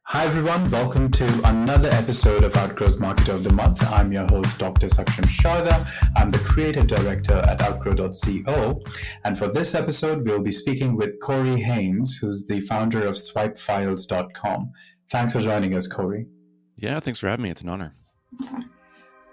Hi everyone, welcome to another episode of Outgrow's Marketer of the Month. I'm your host, Dr. Saksham Sharda. I'm the creative director at outgrow.co. And for this episode, we'll be speaking with Corey Haines, who's the founder of swipefiles.com. Thanks for joining us, Corey. Yeah, thanks for having me. It's an honor.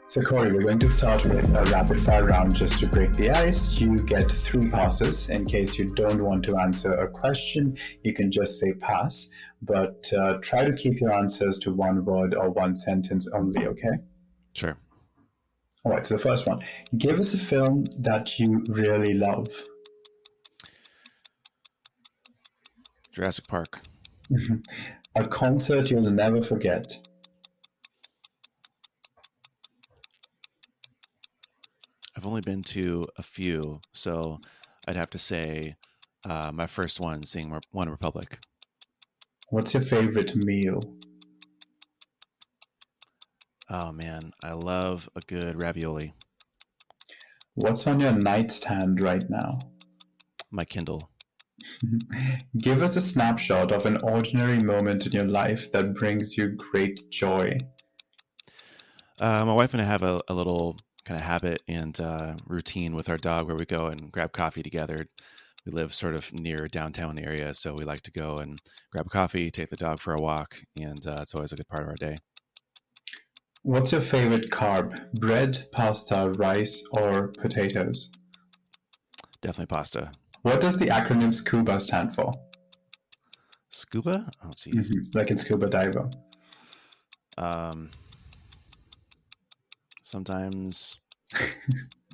So Corey, we're going to start with a rapid fire round just to break the ice. You get 3 passes. In case you don't want to answer a question, you can just say pass, but try to keep your answers to one word or one sentence only, okay? Sure. All right, so the first one. Give us a film that you really love. Jurassic Park. A concert you'll never forget. I've only been to a few, so I'd have to say my first one, seeing One Republic. What's your favorite meal? Oh man, I love a good ravioli. What's on your nightstand right now? My Kindle. Give us a snapshot of an ordinary moment in your life that brings you great joy. My wife and I have a little kind of habit and routine with our dog where we go and grab coffee together. We live sort of near downtown area, so we like to go and grab a coffee, take the dog for a walk, and it's always a good part of our day. What's your favorite carb? Bread, pasta, rice, or potatoes? Definitely pasta. What does the acronym SCUBA stand for? Scuba? Oh, geez. Like in scuba diver. Sometimes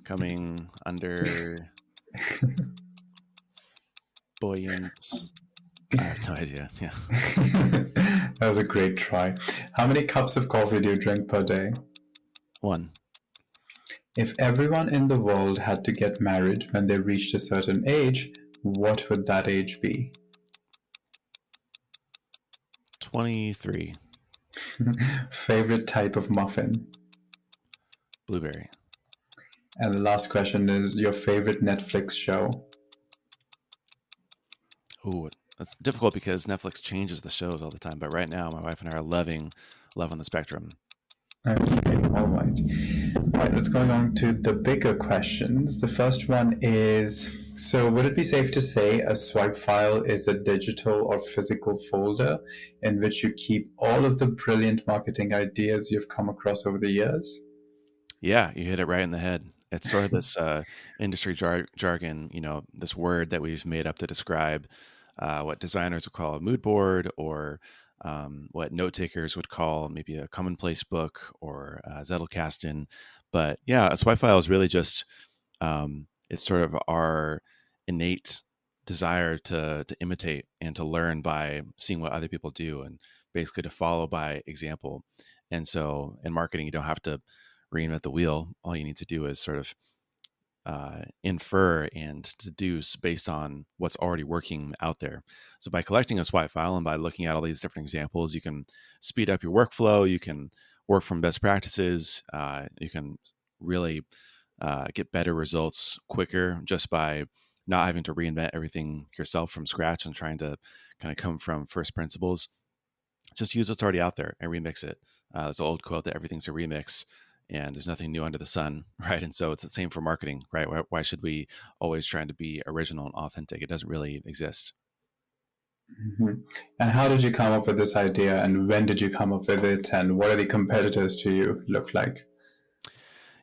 coming under buoyant. I have no idea. Yeah. That was a great try. How many cups of coffee do you drink per day? 1. If everyone in the world had to get married when they reached a certain age, what would that age be? 23. Favorite type of muffin? Blueberry. And the last question is your favorite Netflix show? Ooh, that's difficult because Netflix changes the shows all the time. But right now, my wife and I are loving Love on the Spectrum. Okay, all right. All right, let's go on to the bigger questions. The first one is, so would it be safe to say a swipe file is a digital or physical folder in which you keep all of the brilliant marketing ideas you've come across over the years? Yeah, you hit it right in the head. It's sort of this industry jargon, this word that we've made up to describe what designers would call a mood board, or what note takers would call maybe a commonplace book or Zettelkasten. But yeah, a swipe file is really just it's sort of our innate desire to imitate and to learn by seeing what other people do, and basically to follow by example. And so in marketing, you don't have to reinvent the wheel. All you need to do is sort of infer and deduce based on what's already working out there. So by collecting a swipe file and by looking at all these different examples, you can speed up your workflow. You can work from best practices. You can really get better results quicker just by not having to reinvent everything yourself from scratch and trying to kind of come from first principles. Just use what's already out there and remix it. There's an old quote that everything's a remix and there's nothing new under the sun, right? And so it's the same for marketing, right? Why should we always try to be original and authentic? It doesn't really exist. Mm-hmm. And how did you come up with this idea, and when did you come up with it, and what are the competitors to you look like?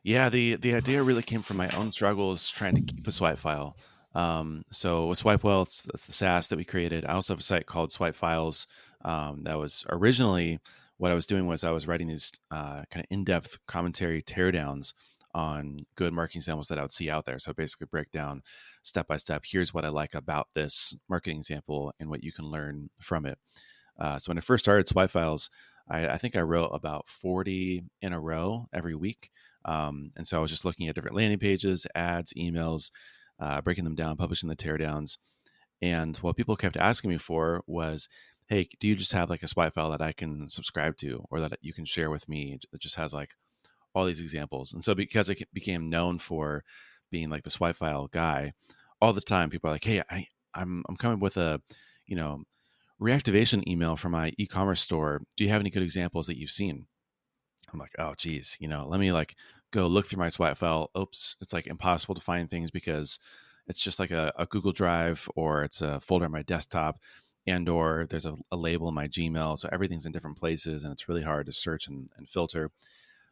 Yeah, the idea really came from my own struggles trying to keep a swipe file. So with SwipeWell, it's the SaaS that we created. I also have a site called Swipe Files that was originally what I was doing was I was writing these kind of in-depth commentary teardowns on good marketing examples that I would see out there. So basically break down step by step, here's what I like about this marketing example and what you can learn from it. So when I first started Swipe Files, I think I wrote about 40 in a row every week. And so I was just looking at different landing pages, ads, emails, breaking them down, publishing the teardowns. And what people kept asking me for was, hey, do you just have like a swipe file that I can subscribe to or that you can share with me that just has like all these examples? And so because I became known for being like the swipe file guy, all the time people are like, hey, I'm coming with a, reactivation email from my e-commerce store. Do you have any good examples that you've seen? I'm like, oh, geez, let me like go look through my swipe file. Oops, it's like impossible to find things because it's just like a Google Drive or it's a folder on my desktop, and or there's a label in my Gmail. So everything's in different places and it's really hard to search and filter.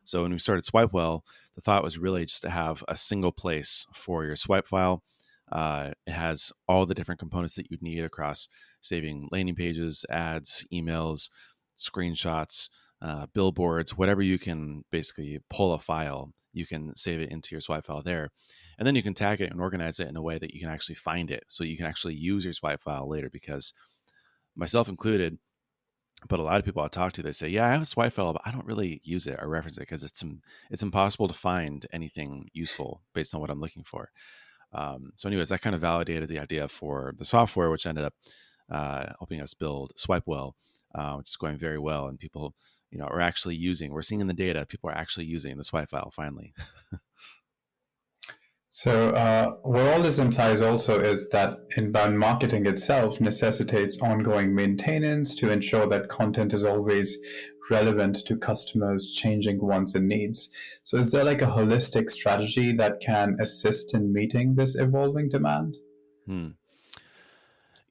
So when we started Swipewell, the thought was really just to have a single place for your swipe file. It has all the different components that you'd need across saving landing pages, ads, emails, screenshots, billboards, whatever you can basically pull a file, you can save it into your swipe file there. And then you can tag it and organize it in a way that you can actually find it. So you can actually use your swipe file later, because myself included, but a lot of people I talk to, they say, yeah, I have a swipe file, but I don't really use it or reference it because it's impossible to find anything useful based on what I'm looking for. So anyways, that kind of validated the idea for the software, which ended up helping us build Swipewell, which is going very well. And people, are actually we're seeing in the data, people are actually using the swipe file finally. So, what all this implies also is that inbound marketing itself necessitates ongoing maintenance to ensure that content is always relevant to customers' changing wants and needs. So, is there like a holistic strategy that can assist in meeting this evolving demand? Hmm.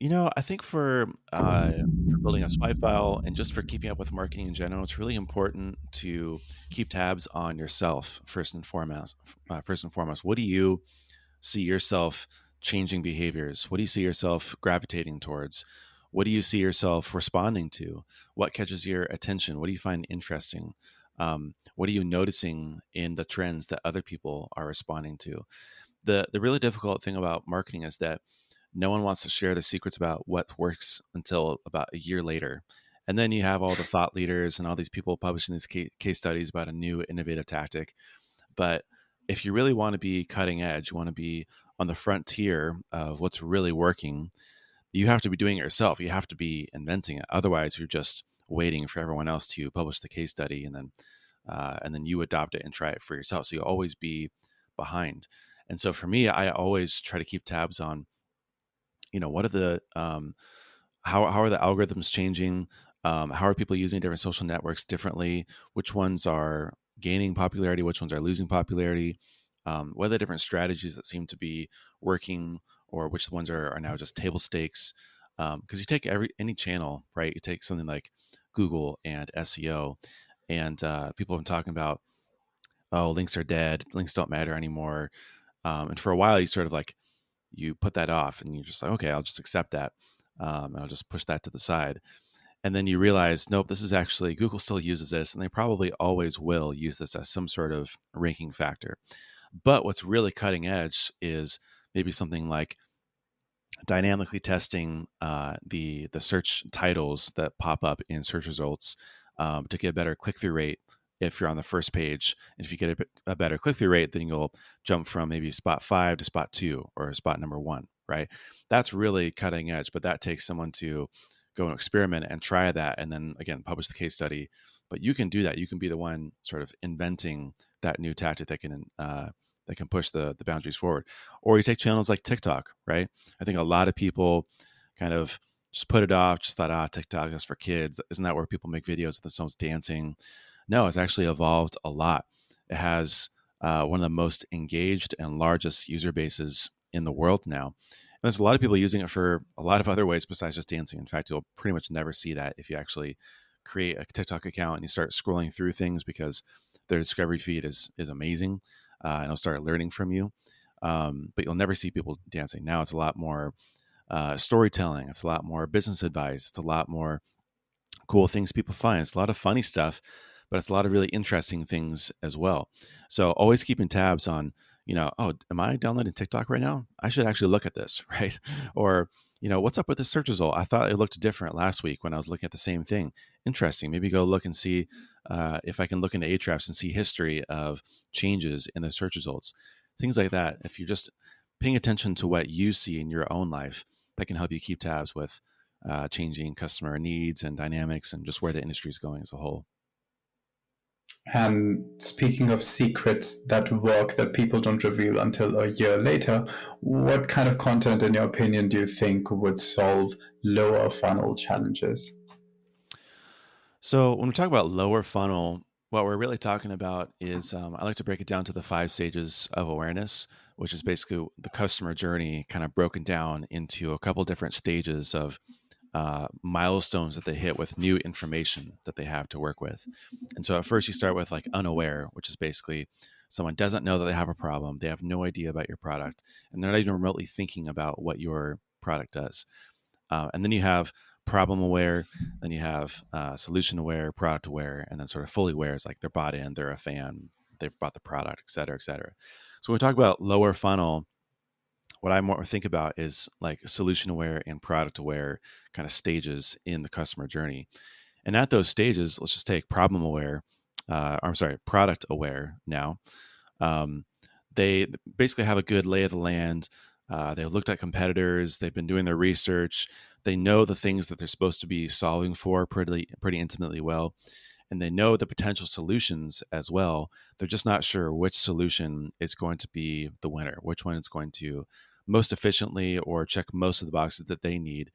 I think for building a spy file and just for keeping up with marketing in general, it's really important to keep tabs on yourself first and foremost. What do you see yourself changing behaviors? What do you see yourself gravitating towards? What do you see yourself responding to? What catches your attention? What do you find interesting? What are you noticing in the trends that other people are responding to? The really difficult thing about marketing is that no one wants to share the secrets about what works until about a year later. And then you have all the thought leaders and all these people publishing these case studies about a new innovative tactic. But if you really want to be cutting edge, you want to be on the frontier of what's really working, you have to be doing it yourself. You have to be inventing it. Otherwise, you're just waiting for everyone else to publish the case study, and then you adopt it and try it for yourself. So you'll always be behind. And so for me, I always try to keep tabs on, what are the how are the algorithms changing? How are people using different social networks differently? Which ones are gaining popularity? Which ones are losing popularity? What are the different strategies that seem to be working, or which ones are now just table stakes? Because you take any channel, right? You take something like Google and SEO, and people have been talking about, oh, links are dead, links don't matter anymore. And for a while, you sort of like you put that off, and you're just like, okay, I'll just accept that, and I'll just push that to the side. And then you realize, nope, this is actually Google still uses this, and they probably always will use this as some sort of ranking factor. But what's really cutting edge is maybe something like dynamically testing the search titles that pop up in search results, to get a better click through rate. If you're on the first page, and if you get a better click through rate, then you'll jump from maybe spot 5 to spot 2 or spot number 1, right? That's really cutting edge, but that takes someone to go and experiment and try that, and then again publish the case study. But you can do that. You can be the one sort of inventing that new tactic that can push the boundaries forward. Or you take channels like TikTok, right? I think a lot of people kind of just put it off, just thought, TikTok is for kids. Isn't that where people make videos of themselves dancing? No, it's actually evolved a lot. It has one of the most engaged and largest user bases in the world now. And there's a lot of people using it for a lot of other ways besides just dancing. In fact, you'll pretty much never see that if you actually create a TikTok account and you start scrolling through things, because their discovery feed is amazing, and it'll start learning from you. But you'll never see people dancing. Now it's a lot more storytelling. It's a lot more business advice. It's a lot more cool things people find. It's a lot of funny stuff, but it's a lot of really interesting things as well. So always keeping tabs on, oh, am I downloading TikTok right now? I should actually look at this, right? Or, what's up with the search result? I thought it looked different last week when I was looking at the same thing. Interesting. Maybe go look and see if I can look into Ahrefs and see history of changes in the search results. Things like that. If you're just paying attention to what you see in your own life, that can help you keep tabs with changing customer needs and dynamics and just where the industry is going as a whole. And speaking of secrets that work that people don't reveal until a year later, what kind of content, in your opinion, do you think would solve lower funnel challenges? So when we talk about lower funnel, what we're really talking about is I like to break it down to the 5 stages of awareness, which is basically the customer journey kind of broken down into a couple different stages of milestones that they hit with new information that they have to work with. And so at first you start with like unaware, which is basically someone doesn't know that they have a problem. They have no idea about your product and they're not even remotely thinking about what your product does. And then you have problem aware, then you have solution aware, product aware, and then sort of fully aware is like they're bought in, they're a fan, they've bought the product, et cetera, et cetera. So when we talk about lower funnel, what I more think about is like solution aware and product aware kind of stages in the customer journey. And at those stages, let's just take problem aware, or I'm sorry, product aware now. Um, they basically have a good lay of the land. They've looked at competitors. They've been doing their research. They know the things that they're supposed to be solving for pretty intimately well, and they know the potential solutions as well. They're just not sure which solution is going to be the winner, which one is going to most efficiently or check most of the boxes that they need,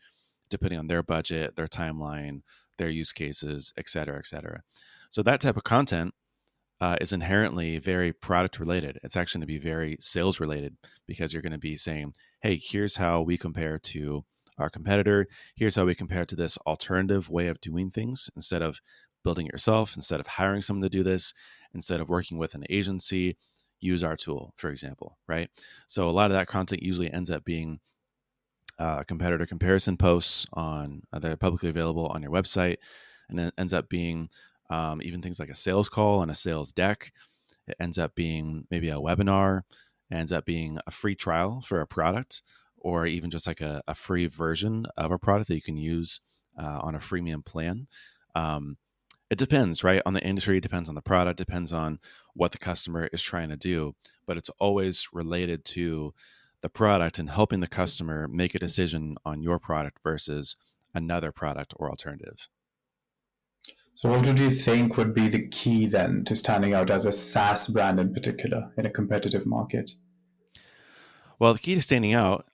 depending on their budget, their timeline, their use cases, et cetera, et cetera. So that type of content is inherently very product related. It's actually going to be very sales related because you're going to be saying, hey, here's how we compare to our competitor. Here's how we compare to this alternative way of doing things instead of building it yourself, instead of hiring someone to do this, instead of working with an agency. Use our tool, for example, right? So a lot of that content usually ends up being competitor comparison posts on that are publicly available on your website, and it ends up being even things like a sales call and a sales deck. It ends up being maybe a webinar. It ends up being a free trial for a product, or even just like a free version of a product that you can use on a freemium plan. Um, it depends, right? On the industry, it depends on the product, depends on what the customer is trying to do, but it's always related to the product and helping the customer make a decision on your product versus another product or alternative. So, what would you think would be the key then to standing out as a SaaS brand in particular in a competitive market? Well, the key to standing out,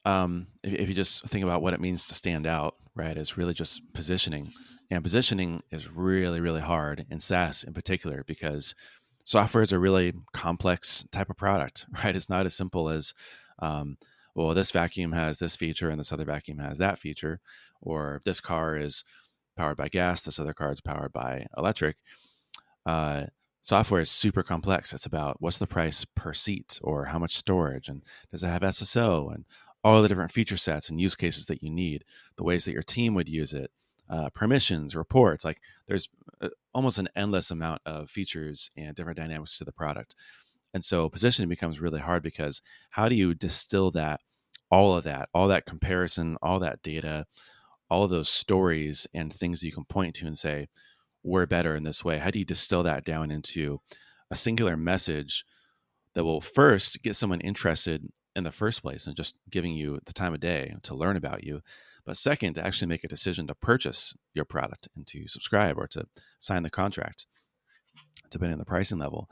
if you just think about what it means to stand out, right, is really just positioning. And positioning is really, really hard in SaaS in particular because software is a really complex type of product, right? It's not as simple as, um, well, this vacuum has this feature and this other vacuum has that feature, or if this car is powered by gas, this other car is powered by electric. uh, Software is super complex. It's about what's the price per seat or how much storage and does it have SSO and all the different feature sets and use cases that you need, the ways that your team would use it, permissions, reports. Like there's almost an endless amount of features and different dynamics to the product. And so positioning becomes really hard because how do you distill that, all that comparison, all that data, all of those stories and things that you can point to and say, we're better in this way? How do you distill that down into a singular message that will first get someone interested in the first place and just giving you the time of day to learn about you, but second, to actually make a decision to purchase your product and to subscribe or to sign the contract, depending on the pricing level?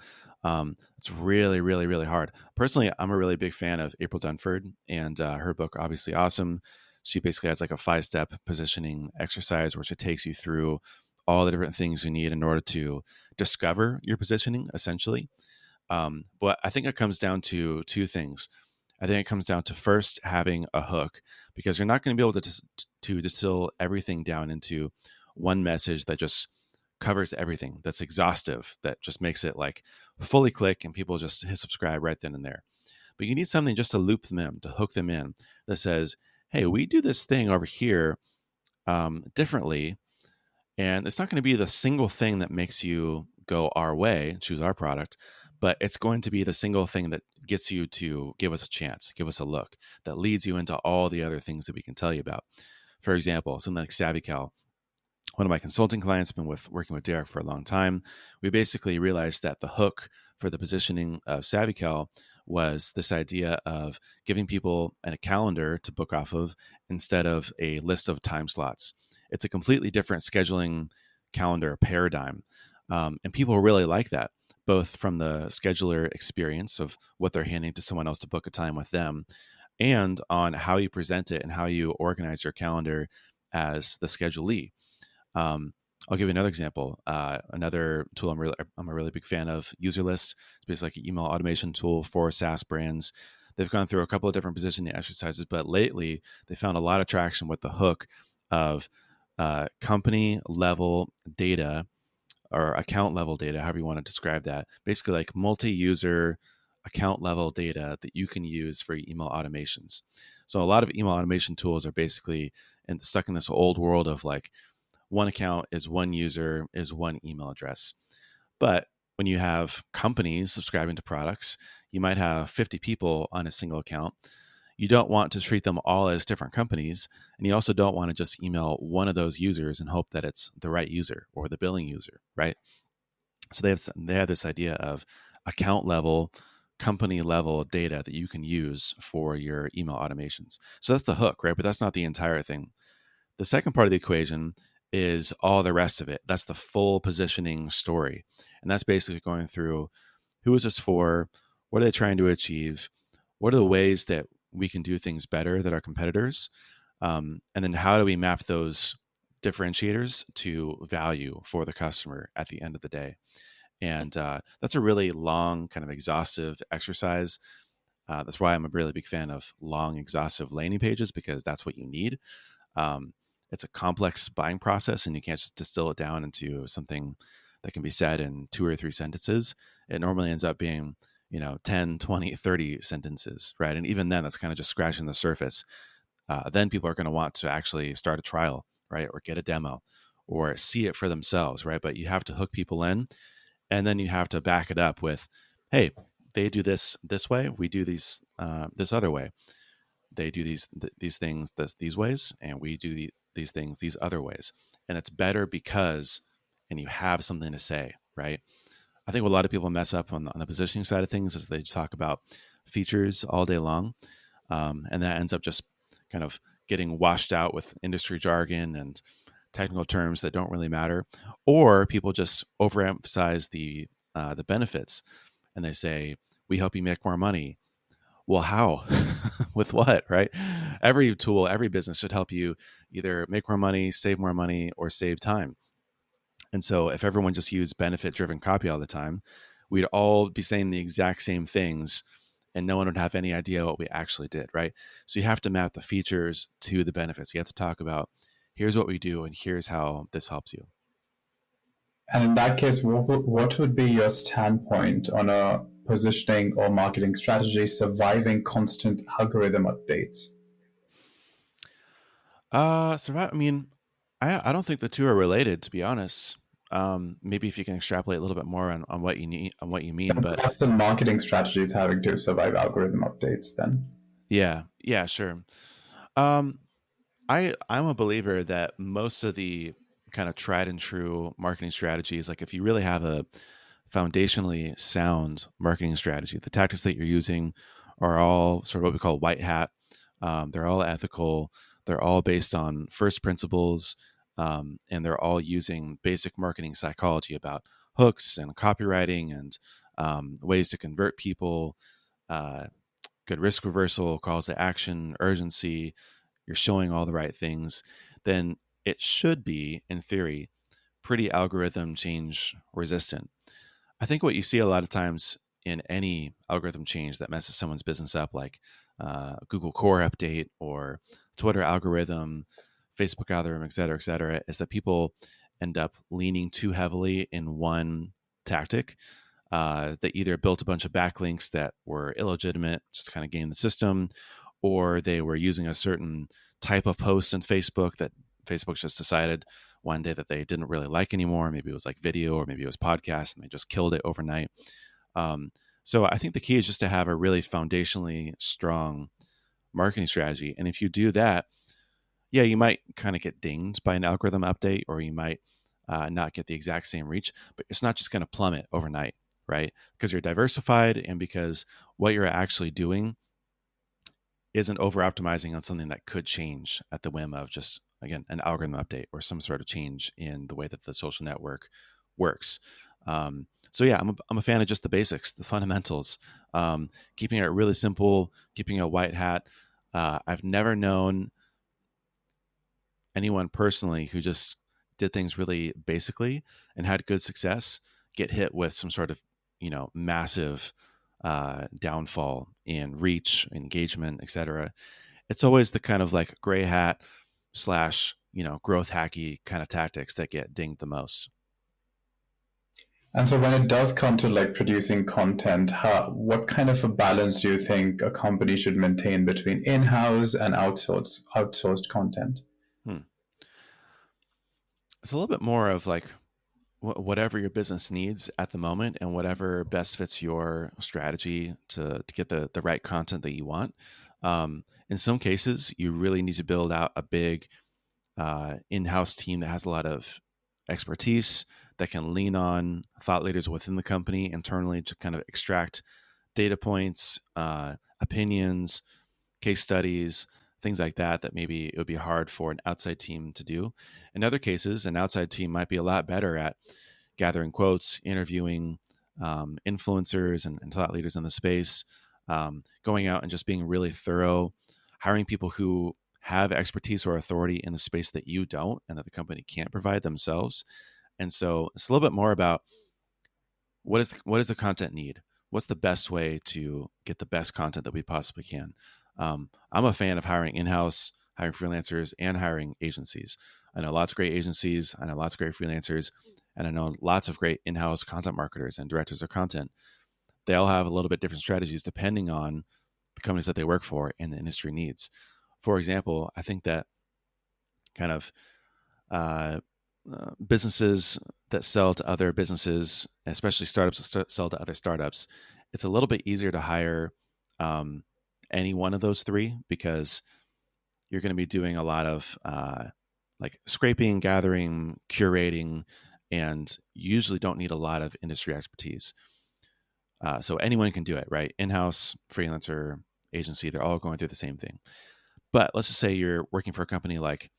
It's really, really, really hard. Personally, I'm a really big fan of April Dunford, and her book, obviously awesome. She basically has like a 5-step positioning exercise, which it takes you through all the different things you need in order to discover your positioning, essentially. But I think it comes down to two things. I think it comes down to first having a hook, because you're not going to be able to distill everything down into one message that just covers everything, that's exhaustive, that just makes it like fully click and people just hit subscribe right then and there. But you need something just to loop them in, to hook them in, that says, hey, we do this thing over here differently. And it's not going to be the single thing that makes you go our way, choose our product, but it's going to be the single thing that gets you to give us a chance, give us a look, that leads you into all the other things that we can tell you about. For example, something like SavvyCal. One of my consulting clients, been working with Derek for a long time. We basically realized that the hook for the positioning of SavvyCal was this idea of giving people a calendar to book off of instead of a list of time slots. It's a completely different scheduling calendar paradigm. And people really like that, both from the scheduler experience of what they're handing to someone else to book a time with them, and on how you present it and how you organize your calendar as the schedulee. Um, I'll give you another example. Another tool I'm a really big fan of, Userlist. It's basically like an email automation tool for SaaS brands. They've gone through a couple of different positioning exercises, but lately they found a lot of traction with the hook of company level data or account level data, however you want to describe that. Basically, like multi-user account level data that you can use for email automations. So a lot of email automation tools are basically stuck in this old world of like one account is one user is one email address. But when you have companies subscribing to products, you might have 50 people on a single account. You don't want to treat them all as different companies. And you also don't want to just email one of those users and hope that it's the right user or the billing user, right? So they have this idea of account level, company level data that you can use for your email automations. So that's the hook, right? But that's not the entire thing. The second part of the equation is all the rest of it. That's the full positioning story. And that's basically going through who is this for? What are they trying to achieve? What are the ways that we can do things better than our competitors? And then how do we map those differentiators to value for the customer at the end of the day? And that's a really long, kind of exhaustive exercise. That's why I'm a really big fan of long, exhaustive landing pages, because that's what you need. Um, it's a complex buying process, and you can't just distill it down into something that can be said in 2 or 3 sentences. It normally ends up being, 10, 20, 30 sentences, right? And even then, that's kind of just scratching the surface. Then people are going to want to actually start a trial, right? Or get a demo or see it for themselves, right? But you have to hook people in, and then you have to back it up with, hey, they do this way, we do this other way. They do these things these ways, and we do these things these other ways, and it's better because, and you have something to say, right? I think what a lot of people mess up on the positioning side of things is they talk about features all day long, and that ends up just kind of getting washed out with industry jargon and technical terms that don't really matter, or people just overemphasize the benefits, and they say, we help you make more money. Well, how? With what, right? Every tool, every business should help you either make more money, or save time. And so if everyone just used benefit driven copy all the time, we'd all be saying the exact same things, and no one would have any idea what we actually did, right? So you have to map the features to the benefits. You have to talk about, here's what we do and here's how this helps you. And in that case, what would be your standpoint on a positioning or marketing strategy surviving constant algorithm updates? I mean, I don't think the two are related, to be honest. Maybe if you can extrapolate a little bit more on what you need, on what you mean, Then but perhaps the marketing strategy is having to survive algorithm updates then. yeah, sure. Um, I'm a believer that most of the kind of tried and true marketing strategies, like if you really have a foundationally sound marketing strategy, the tactics that you're using are all sort of what we call white hat. They're all ethical. They're all based on first principles, and they're all using basic marketing psychology about hooks and copywriting and ways to convert people. Uh, Good risk reversal, calls to action, urgency, you're showing all the right things, then it should be, in theory, pretty algorithm change resistant. I think what you see a lot of times in any algorithm change that messes someone's business up, like Google Core update or Twitter algorithm, Facebook algorithm, et cetera, is that people end up leaning too heavily in one tactic. They either built a bunch of backlinks that were illegitimate, just kind of game the system, or they were using a certain type of post in Facebook that Facebook just decided one day that they didn't really like anymore. Maybe it was like video, or maybe it was podcast, and they just killed it overnight. Um, so I think the key is just to have a really foundationally strong marketing strategy. And if you do that, yeah, you might kind of get dinged by an algorithm update, or you might not get the exact same reach, but it's not just going to plummet overnight, right? Because you're diversified, and because what you're actually doing isn't over optimizing on something that could change at the whim of just, again, an algorithm update or some sort of change in the way that the social network works. So yeah, I'm a fan of just the basics, the fundamentals, keeping it really simple, keeping a white hat. I've never known anyone personally who just did things really basically and had good success get hit with some sort of, massive downfall in reach, engagement, etc. It's always the kind of like gray hat slash, growth hacky kind of tactics that get dinged the most. And so when it does come to like producing content, what kind of a balance do you think a company should maintain between in-house and outsourced content? Hmm. It's a little bit more of like whatever your business needs at the moment and whatever best fits your strategy to get the right content that you want. In some cases, you really need to build out a big in-house team that has a lot of expertise, that can lean on thought leaders within the company internally to kind of extract data points, opinions, case studies, things like that, that maybe it would be hard for an outside team to do. In other cases, an outside team might be a lot better at gathering quotes, interviewing influencers and thought leaders in the space, going out and just being really thorough, hiring people who have expertise or authority in the space that you don't and that the company can't provide themselves. And so it's a little bit more about what does the content need? What's the best way to get the best content that we possibly can? I'm a fan of hiring in-house, hiring freelancers, and hiring agencies. I know lots of great agencies. I know lots of great freelancers. And I know lots of great in-house content marketers and directors of content. They all have a little bit different strategies depending on the companies that they work for and the industry needs. For example, I think that kind of businesses that sell to other businesses, especially startups that sell to other startups, it's a little bit easier to hire any one of those three because you're going to be doing a lot of like scraping, gathering, curating, and you usually don't need a lot of industry expertise. So anyone can do it, right? In-house, freelancer, agency, they're all going through the same thing. But let's just say you're working for a company like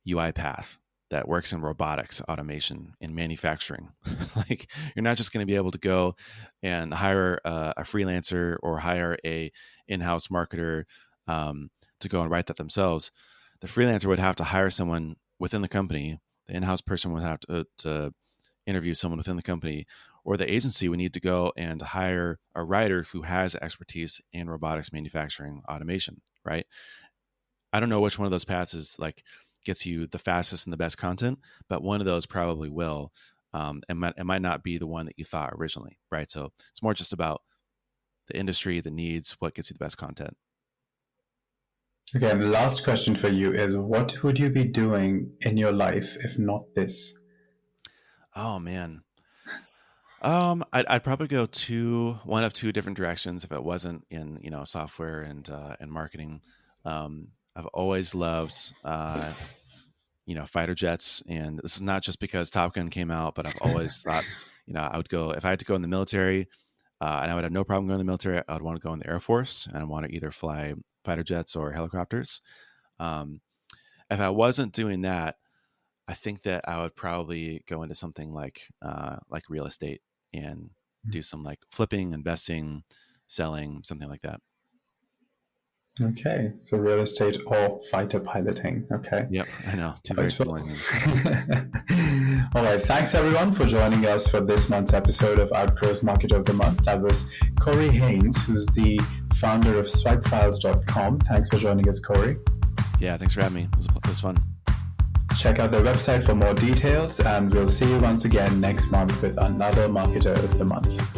UiPath that works in robotics, automation, in manufacturing. Like you're not just going to be able to go and hire a freelancer or hire a in-house marketer to go and write that themselves. The freelancer would have to hire someone within the company. The in-house person would have to interview someone within the company, or the agency would need to go and hire a writer who has expertise in robotics, manufacturing, automation, right? I don't know which one of those paths is like gets you the fastest and the best content, but one of those probably will. It might not be the one that you thought originally, right? So it's more just about the industry, the needs, what gets you the best content. Okay, and the last question for you is, what would you be doing in your life if not this? Oh man. I'd probably go one of two different directions if it wasn't in software and marketing. I've always loved fighter jets, and this is not just because Top Gun came out, but I've always thought I would go if I had to go in the military, and I would have no problem going in the military. I would want to go in the Air Force, and I want to either fly fighter jets or helicopters. If I wasn't doing that, I think that I would probably go into something like real estate and do some like flipping, investing, selling, something like that. Okay, so real estate or fighter piloting. Okay. Yep, I know. Two very similar things. All right. Thanks everyone for joining us for this month's episode of Outgrowth Marketer of the Month. That was Corey Haines, who's the founder of swipefiles.com. Thanks for joining us, Corey. Yeah, thanks for having me. It was fun. Check out their website for more details, and we'll see you once again next month with another Marketer of the Month.